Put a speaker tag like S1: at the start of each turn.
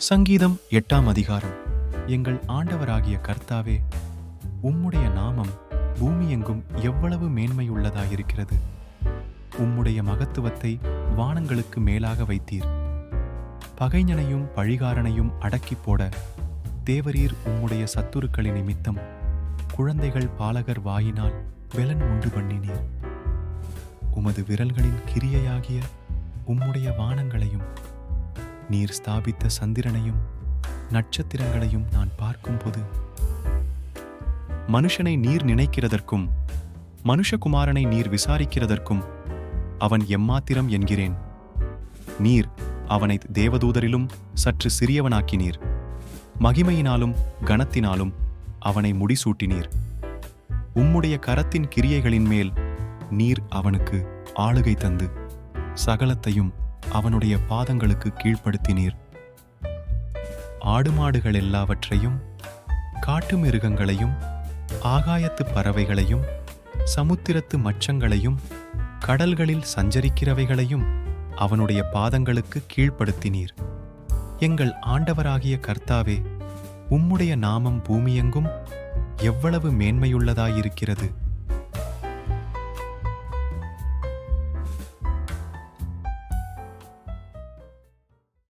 S1: சங்கீதம் 8ஆம் அதிகாரம். எங்கள் ஆண்டவராகிய கர்த்தாவே, உம்முடைய நாமம் பூமியெங்கும் எவ்வளவு மேன்மையுள்ளதாயிருக்கிறது. உம்முடைய மகத்துவத்தை வானங்களுக்கு மேலாக வைத்தீர். பகைஞனையும் பழிகாரனையும் அடக்கிப் போட தேவரீர் உம்முடைய சத்துருக்களின் நிமித்தம் குழந்தைகள் பாலகர் வாயினால் பெலன் உண்டு பண்ணினீர். உமது விரல்களின் கிரியையாகிய உம்முடைய வானங்களையும் நீர் ஸ்தாபித்த சந்திரனையும் நட்சத்திரங்களையும் நான் பார்க்கும்போது, மனுஷனை நீர் நினைக்கிறதற்கும் மனுஷகுமாரனை நீர் விசாரிக்கிறதற்கும் அவன் எம்மாத்திரம் என்கிறேன். நீர் அவனை தேவதூதரிலும் சற்று சிறியவனாக்கினீர். மகிமையினாலும் கனத்தினாலும் அவனை முடிசூட்டினீர். உம்முடைய கரத்தின் கிரியைகளின் மேல் நீர் அவனுக்கு ஆளுகை தந்து சகலத்தையும் அவனுடைய பாதங்களுக்கு கீழ்ப்படுத்தினீர். ஆடுமாடுகள் எல்லாவற்றையும், காட்டு மிருகங்களையும், ஆகாயத்து பறவைகளையும், சமுத்திரத்து மச்சங்களையும், கடல்களில் சஞ்சரிக்கிறவைகளையும் அவனுடைய பாதங்களுக்கு கீழ்ப்படுத்தினீர். எங்கள் ஆண்டவராகிய கர்த்தாவே, உம்முடைய நாமம் பூமியெங்கும் எவ்வளவு மேன்மையுள்ளதாயிருக்கிறது.